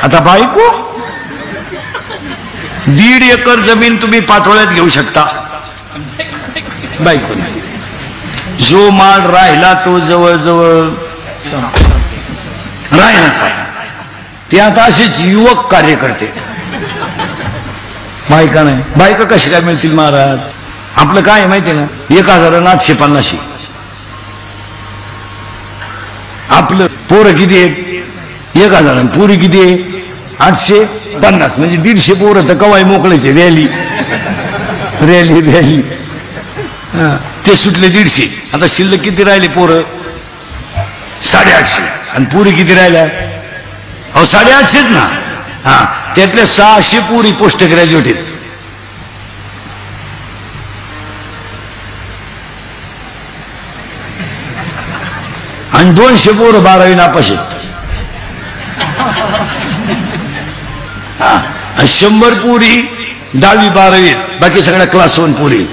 आता बायको 1.5 एकर जमीन तुम्ही पाठोळ्यात घेऊ शकता, बायको जो माल राहिला तो जवळजवळ राहिलाच आहे. ते आता असेच युवक कार्य करते. बायका नाही, बायका कशी काय मिळतील महाराज? आपलं काय माहिती ना, 1850. आपलं पोरं किती आहेत? 1000. पुरी किती आहे? 850. म्हणजे 150 पोरं तर कवाय मोकळायचे. रॅली रॅली रॅली ते सुटले 150. आता शिल्लक किती राहिले पोरं? 850. आणि पुरी किती राहिल्या? अहो 850 ना. हा, त्यातल्या 600 पुरी पोस्ट ग्रॅज्युएट आहेत. आणि 200 पोरं 12वी नापास आहेत. 100 पुरी 10वी 12वी, बाकी सगळ्या क्लास 1 पुरी.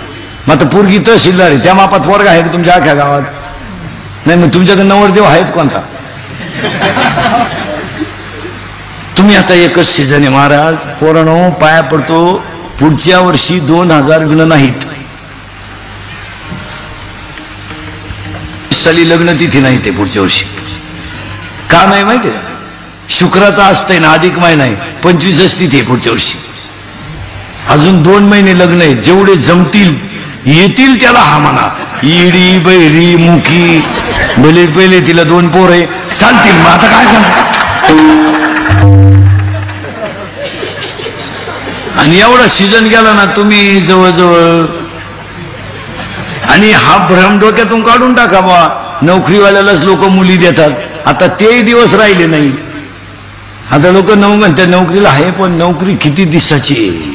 मग आता पोरगी तहसीलदार आहे, त्या मापात वर्ग आहे का तुमच्या अख्ख्या गावात? नाही. मग तुमच्याकडे नवरदेव आहेत कोणता? तुम्ही आता एकच सीझन आहे महाराज. पोरांनो पाया पडतो, पुढच्या वर्षी 2000 विन नाहीत. साली लग्न तिथी नाही ते पुढच्या वर्षी. का नाही माहिती आहे? शुक्राचा असतंय ना, अधिक महिना आहे, 25च तिथी आहे पुढच्या वर्षी. अजून 2 महिने लग्न आहे. जेवढे जमतील येतील त्याला हा म्हणा. इडी बैरी मुखी भले पहिले तिला 2 पोरं चालतील. मग आता काय सांग. आणि एवढा सीझन गेला ना तुम्ही जवळजवळ. आणि हा भ्रम डोक्यातून काढून टाका बा, नोकरीवाल्यालाच लोक मुली देतात. आता तेही दिवस राहिले नाही. आता लोक म्हणतात नोकरीला आहे, पण नोकरी किती दिवसाची आहे?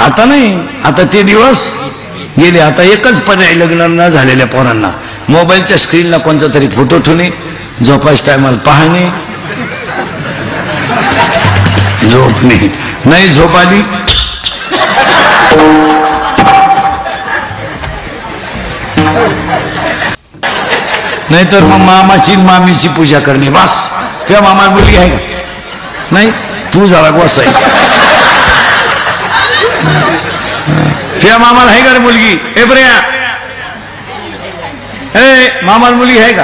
आता नाही, आता ते दिवस गेले. आता एकच पर्याय लग्न न झालेल्या पोरांना, मोबाईलच्या स्क्रीनला कोणता तरी फोटो ठेवणे, झोपायच्या टायमाला पाहणे, झोपणे. नाही झोप आली नाहीतर मग मामाची मामीची पूजा करणे. बस. त्या मामाला मुलगी आहे का? नाही. तू झाला गोसाई. त्या मामाला आहे का रे मुलगी? ए बऱ्या, ए मामाला मुलगी आहे का?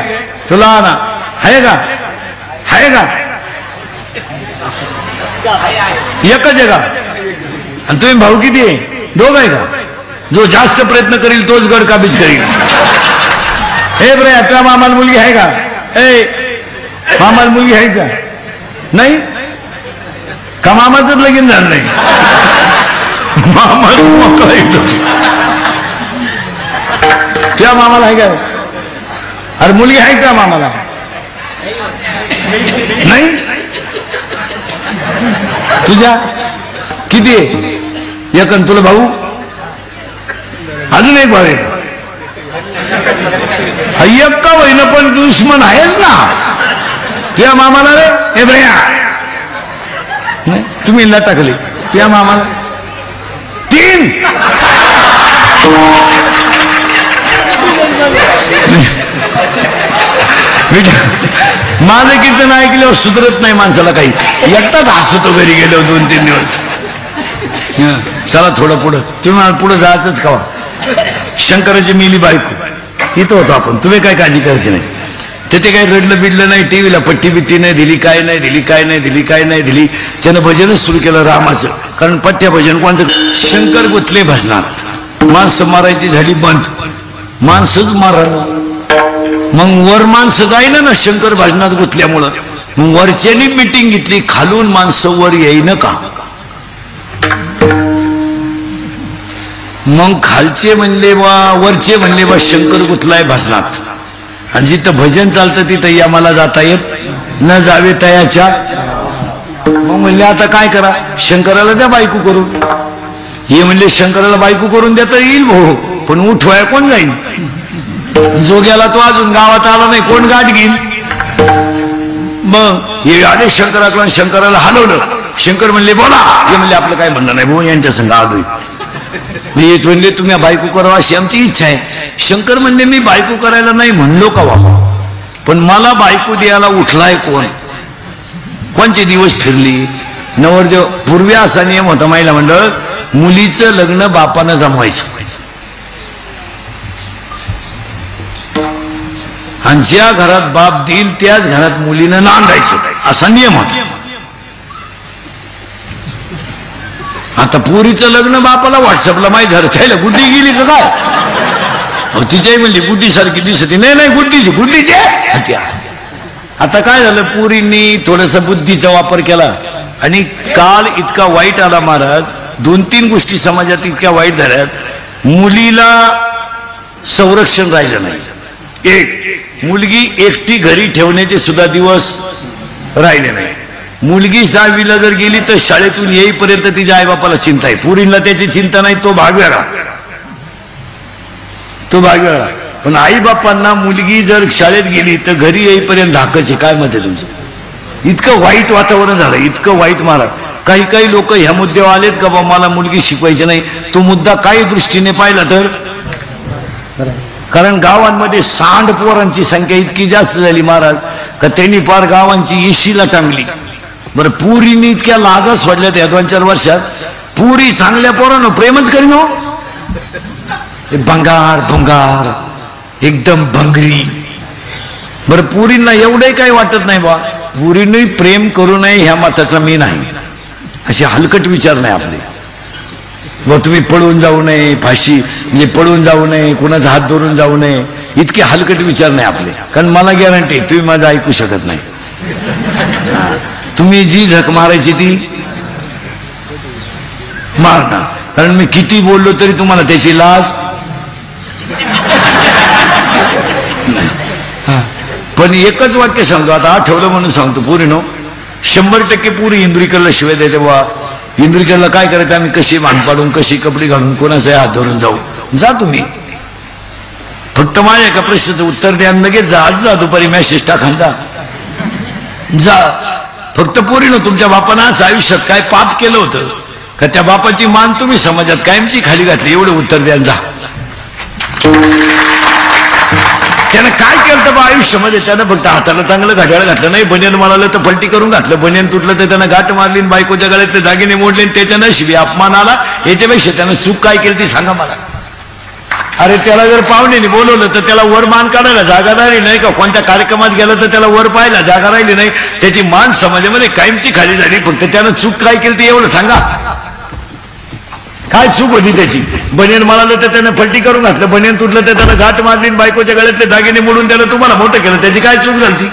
तुला ना आहे का? आहे का? एकच आहे का? आणि तुम्ही भाऊ किती आहे? 2 आहे का? जो जास्त प्रयत्न करील तोच गड काबीज करील. हे बरे, त्या मामाला मुलगी आहे का? ए मामाला मुलगी आहे का? नाही का? मामाच लगीन झालं नाही. मामाच मोकळा त्या मामाला आहे का? अरे मुलगी आहे का मामाला? नाही. तुझ्या किती आहे? एक. तुला भाऊ? अजून एक भाऊ आहे. एक का होईना पण दुश्मन आहेच ना त्या मामाला रे. हे भैया नाही, तुम्ही टाकले त्या मामाला 3. माझं कीर्तन ऐकल्यावर सुधरत नाही माणसाला काही. एकटाच हसतो घरी गेलो 2-3 दिवस. चला थोडं पुढं. तुम्ही मला पुढं जायचंच का? शंकराची मिली बायको इथं होतो आपण. तुम्ही काय काळजी करायची नाही. तिथे काही रडलं बिडलं नाही. टीव्हीला पट्टी बिट्टी नाही दिली, काय नाही दिली, काय नाही दिली, काय नाही दिली. त्यानं भजनच सुरू केलं रामाचं. कारण पट्ट्या भजन कोणचं? शंकर गुतले भजनात. माणसं मारायची झाली बंद, माणसंच मारायला. मग वर माणसं जाईना ना शंकर भजनात गुतल्यामुळं. मग वरच्यानी मिटिंग घेतली, खालून माणसं वर येईन का? मग खालचे म्हणले बा, वरचे म्हणले बा शंकर गुतलाय भजनात. आणि जिथं भजन चालतं तिथं आम्हाला जाता येत न जावे तयाच्या. मग म्हणले आता काय करा? शंकराला द्या बायको करून. हे म्हणले शंकराला बायको करून देता येईल भाऊ, पण उठवाय कोण जाईल? जो गेला तो अजून गावात आला नाही, कोण गाठ घेईल? मग हे आले शंकराकडून, शंकराला हलवलं. शंकर म्हणले बोला. हे म्हणले आपलं काय म्हणणं नाही भाऊ, यांच्या संग आलोय. हेच म्हणले तुम्ही बायको करावा अशी आमची इच्छा आहे. शंकर म्हणले मी बायको करायला नाही म्हणलो का बाबा, पण मला बायको द्यायला उठलाय कोण? कोणचे दिवस फिरली नवरदेव. पूर्वी असा नियम होता महिला मंडळ, मुलीचं लग्न बापानं जमवायचं आणि ज्या घरात बाप देईल त्याच घरात मुलीनं नांदायचं असा नियम होता. आता पुरीचं लग्न बापाला व्हॉट्सअपला माहिती झालं, त्याला गुड्डी गेली का काय, तिच्याही म्हणली गुड्डी सारखी दिसते, नाही नाही गुड्डीची. आता काय झालं, पुरींनी थोडस बुद्धीचा वापर केला आणि काळ इतका वाईट आला महाराज. 2-3 गोष्टी समाजात इतक्या वाईट झाल्यात, मुलीला संरक्षण राहिलं नाही. एक, मुलगी एकटी घरी ठेवण्याचे सुद्धा दिवस राहिले नाही. मुलगी 10वीला जर गेली तर शाळेतून येईपर्यंत तिच्या आईबापाला चिंता आहे. पुरीला त्याची चिंता नाही, तो भाग वेगळा. पण आईबापांना मुलगी जर शाळेत गेली तर घरी येईपर्यंत धाकायचे. काय मत आहे तुमचं? इतकं वाईट वातावरण झालं, इतकं वाईट महाराज. काही लोक ह्या मुद्द्यावर आलेत का बा मला मुलगी शिकवायची नाही. तो मुद्दा काही दृष्टीने पाहिला तर, कारण गावांमध्ये सांड पोरांची संख्या इतकी जास्त झाली महाराज का त्यांनी पार गावांची येशीला टांगली. बरं, पुरीनी इतक्या लाजा सोडल्या त्या 2-4 वर्षात. पुरी चांगल्या पोरांनो प्रेमच करीन हो, भंगार एकदम भंगरी. बरं, पुरींना एवढंही काही वाटत नाही बा, पुरीने प्रेम करू नये ह्या मताचा मी नाही. असे हलकट विचार नाही आपले. व तुम्ही पळून जाऊ नये, फाशी म्हणजे पळून जाऊ नये, कुणाचा हात धरून जाऊ नये, इतके हलकट विचार नाही आपले. कारण मला गॅरंटी तुम्ही माझं ऐकू शकत नाही. तुम्ही जी झक मारायची ती मारणार, कारण मी किती बोललो तरी तुम्हाला त्याची लाज नाही. पण एकच वाक्य सांगतो, आता आठवलं म्हणून सांगतो. पुरीनो 100% पुरी इंद्रिकरला शिवाय देते बा. इंद्रिकरला काय करायचं, आम्ही कशी मान पाडून कशी कपडे घालून कोणाचा हात धरून जाऊ. जा तुम्ही, फक्त माझ्या एका प्रश्नाचं उत्तर द्या, लगेच जा. आज जा दुपारी मेसेज टाका जा. फक्त पोरीनो तुमच्या बापानं असं आयुष्यात काय पाप केलं होतं का त्या बापाची मान तुम्ही समाजात कायमची खाली घातली, एवढं उत्तर द्या. जा. त्यानं काय केलं बा आयुष्यामध्ये? त्यानं फक्त हाताला चांगलं घड्याळ घातलं नाही, बनियन म्हणालं तर पलटी करून घातलं, बनियन तुटलं तर त्यानं गाठ मारली, बायकोच्या गळ्यातले दागिने मोडले, त्याच्या नशिबी अपमान आला. याच्यापेक्षा त्यानं चूक काय केली ती सांगा मला. अरे त्याला जर पाहुण्याने बोलवलं तर त्याला वर मान काढायला जागा राहिली नाही का? कोणत्या कार्यक्रमात गेलं तर त्याला वर पाहायला जागा राहिली नाही. त्याची मान समाजामध्ये कायमची खाली झाली. फक्त त्यानं चूक काय केली ती एवढं सांगा. काय चूक होती त्याची? बनियन म्हणालं तर त्यानं पलटी करून घातलं, बनियन तुटलं तर त्यानं गाठ मारली, बायकोच्या गळ्यातले दागिने मोडून त्याला तुम्हाला मोठं केलं. त्याची काय चूक झाली?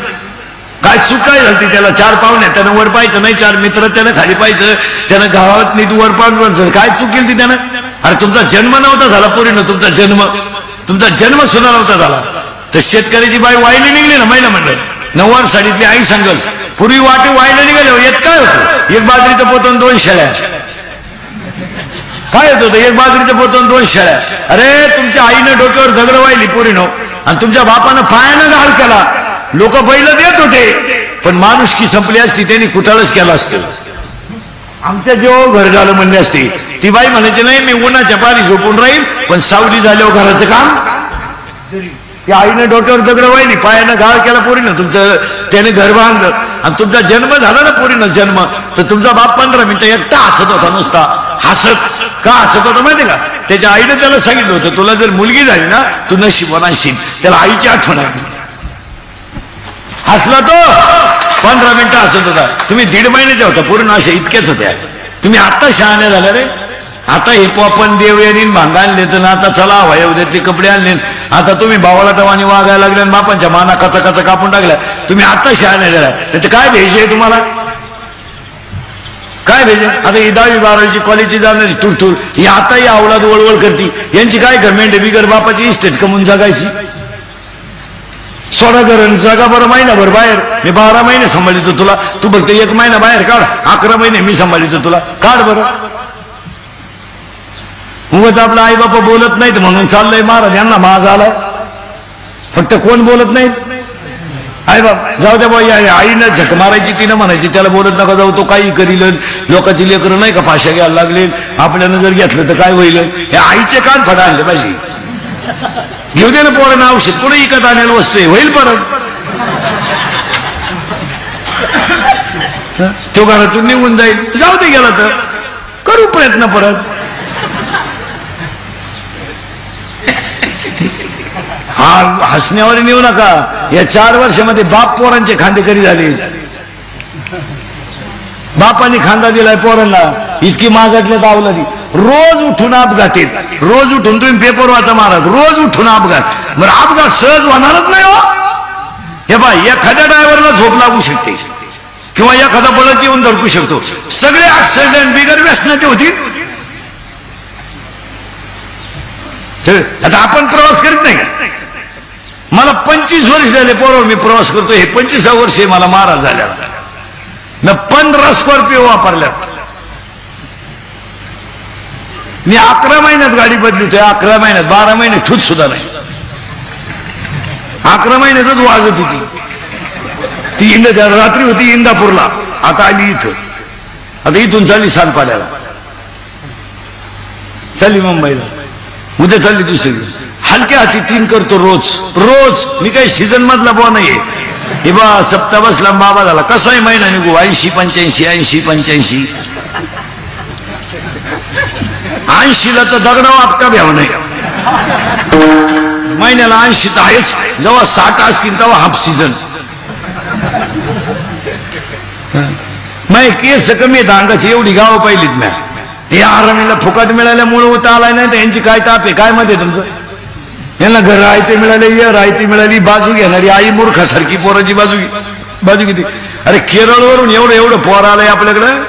काय चूक काय झाली? त्याला 4 पाहुणे त्यानं वर पाहायचं नाही, 4 मित्र त्यानं खाली पाहायचं, त्यानं गावात नीट वर पाहून काय चूक केली ती त्यानं? अरे तुमचा जन्म नव्हता झाला पोरीनं, तुमचा जन्म सुद्धा नव्हता झाला. तर शेतकऱ्याची बाई वाईली निघली ना महिला मंडळ, 9वार साडीतली आई सांगल पूर्वी वाटे वाईला निघाले. येत काय होतं? एक बाजरीचं पोतं 2 शेळ्या. काय येत होतं? एक बाजरीचं पोतं 2 शेळ्या. अरे तुमच्या आईनं डोक्यावर दगड वाहिली पोरीनो आणि तुमच्या बापानं पायानं घाल केला. लोक बैल देत होते, पण माणुसकी संपली असती, त्यांनी कुटाळच केला असतं. आमच्या जेव्हा घर झालं म्हणले असते, ती बाई म्हणायची नाही मी उन्हाच्या पारी झोपून राहील, पण सावली झाल्यावर घराचं काम. त्या आईनं डोक्यावर दगड वाहिली, पायानं घाळ केला पोरीनं, तुमचं त्याने घर बांधलं आणि तुमचा जन्म झाला ना पोरीनं जन्म. तर तुमचा बाप 15 मिनिटं एकटा हसत होता, नुसता हसत. का हसत होता माहिती का? त्याच्या आईनं त्याला सांगितलं होतं तुला जर मुलगी झाली ना तू नशिबान असशील. त्याला आईची आठवण आली, हसला तो. 15 मिनिटं हसत होता. तुम्ही 1.5 महिन्याच्या होता, पूर्ण अशा इतक्याच होत्या. तुम्ही आता शहाण्या झाल्या रे. आता हे पोपन देव यांनी भांग आणले तर आता चला वयोद्यातले कपडे आणले. आता तुम्ही भावाला टवानी वागायला लागले आणि बापांच्या माना कचा कापून टाकल्या. तुम्ही आता शहाण्या झाल्या. तर काय भेज आहे तुम्हाला? काय भेज? आता ही 10वी 12वीची कॉलेजची जाणारी टूर ही आताही अवलाद वळवळ करती. यांची काय गव्हर्नमेंट बिगर बापाची इस्टेट कमवून जगायची. सोडा करण जागा बरं महिनाभर बाहेर. मी 12 महिने सांभाळीचं तुला, तू फक्त 1 महिना बाहेर काढ. 11 महिने मी सांभाळीचं तुला, काढ बरं. उगाच आपला आई बापा बोलत नाहीत म्हणून चाललंय महाराज यांना माज आलाय. फक्त कोण बोलत नाहीत? आई बाप. जाऊ द्या बाई, आईनं झक मारायची, तिनं म्हणायची त्याला बोलत नका जाऊ, तो काही करील. लोकांची लेकरं नाही का फाशा घ्यायला लागले, आपल्यानं जर घेतलं तर काय होईल? हे आईचे कान फटा आणले पाहिजे. घेऊ दे ना पोरांना औषध, पुढे इकत आणायला वस्तू होईल परत. तो घरातून निघून जाईल, जाऊ दे गेला तर करू प्रयत्न परत. हा हसण्यावर नेऊ नका. या 4 वर्षामध्ये बाप पोरांचे खांदेकरी झाले. बापाने खांदा दिलाय पोरांना, इतकी माझ्यातल्यात आवलं. रोज उठून अपघातीत, रोज उठून तुम्ही पेपर वाचा महाराज, रोज उठून अपघात. बरं अपघात सहज होणारच नाही हो. हे बा एखाद्या ड्रायव्हरला झोप लागू शकते किंवा एखादा बळच येऊन धडकू शकतो. सगळे ऍक्सिडेंट बिगर व्यसनाचे होतील. आता आपण प्रवास करीत नाही का? मला 25 वर्ष झाले पोरं मी प्रवास करतो. हे 25व्या वर्षी मला महाराज झाल्या. मी 15 स्कॉर्पिओ वापरल्यात. मी 11 महिन्यात गाडी बदलतोय. 11 महिन्यात, 12 महिने ठूत सुद्धा नाही. 11 महिन्यातच वाजत होती ती. रात्री होती इंदापूरला, आता आली इथं. आता इथून चालली सानपाड्याला, चालली मुंबईला, उद्या चालली दुसरी. हलक्या हाती 3 करतो रोज रोज. मी काही सीझन मधला बुवा नाहीये. हे बा सप्ताह बसला बाबा झाला. कसाही महिना निघू 80-85 80-85. 80ला तर दगडा आपटा भ्याव नाही. महिन्याला 80 तर आहेच. जेव्हा 60 असतील तेव्हा हाफ सीझन. मग केस कमी आहेत अंगाची, एवढी गावं पाहिलीत म्या. हे आरामीला फुकट मिळाल्यामुळे होता आलाय नाही तर यांची काय टाप आहे काय मध्ये तुमचं. यांना घर राहते मिळाले, राहते मिळाली, बाजू घेणारी आई मूर्खासारखी पोराची बाजू किती. अरे केरळवरून एवढं एवढं पोर आलंय आपल्याकडं.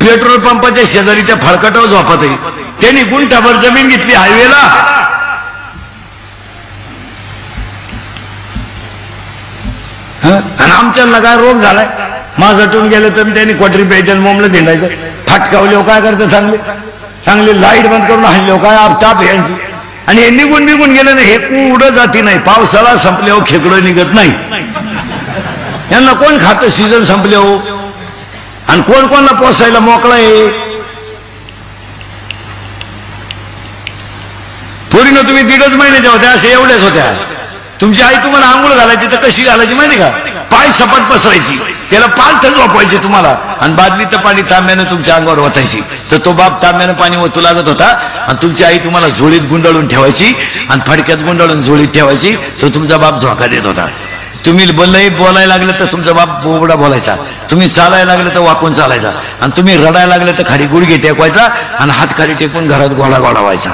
पेट्रोल पंपाच्या शेजारी त्या फळकटावर झोपत आहे. त्यांनी गुंठाभर जमीन घेतली हायवेला. आणि आमच्याला काय रोग झालाय. माझाटून गेलं तर त्यांनी क्वार्टरी प्यायचं मोमलं धिंडायचं. फाटकावले काय करतं, चांगले चांगले लाईट बंद करून हल्ले काय आपटाप यांची. आणि हे निघून गेलं ना, हे कुठं जाती नाही. पावसाळा संपल्यावर खेकडं निघत नाही. यांना कोण खातं सीझन संपले हो. आणि कोण कोणाला पोसायला मोकळा आहे. पोरीनं तुम्ही 1.5 महिन्याच्या होत्या अशा एवढ्याच होत्या. तुमची आई तुम्हाला आंघोळ घालायची तर कशी घालायची माहिती का? पाय सपाट पसरायची, त्याला पालथच वापरायचे तुम्हाला. आणि बादलीचं पाणी तांब्यानं तुमच्या अंगावर ओतायची. तर तो बाप तांब्यानं पाणी ओतू लागत होता. आणि तुमची आई तुम्हाला झोळीत गुंडाळून ठेवायची आणि फडक्यात गुंडाळून झोळीत ठेवायची. तर तुमचा बाप झोका देत होता. तुम्ही बोलायला लागलं तर तुमचा बाप बोबडा बोलायचा. तुम्ही चालायला लागलं तर वाकून चालायचा. आणि तुम्ही रडायला लागलं तर खाली गुडघे टेकवायचा आणि हात खाली टेकून घरात गोळा व्हायचा.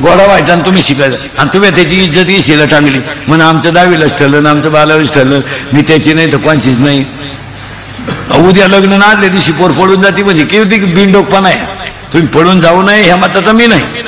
गोडा व्हायचा आणि तुम्ही शिकायचं. आणि तुम्ही त्याची इज्जत येशील टांगली म्हणून आमचं 10वीलाच ठरलं ना, आमचं 12वीच ठरलं. मी त्याची नाही तर कोणचीच नाही. उद्या लग्न ना आदल्या दिवशी पोर पडून जाते म्हणजे किती बिनडोकपणा आहे. तुम्ही पडून जाऊ नये ह्या मताचा मी नाही.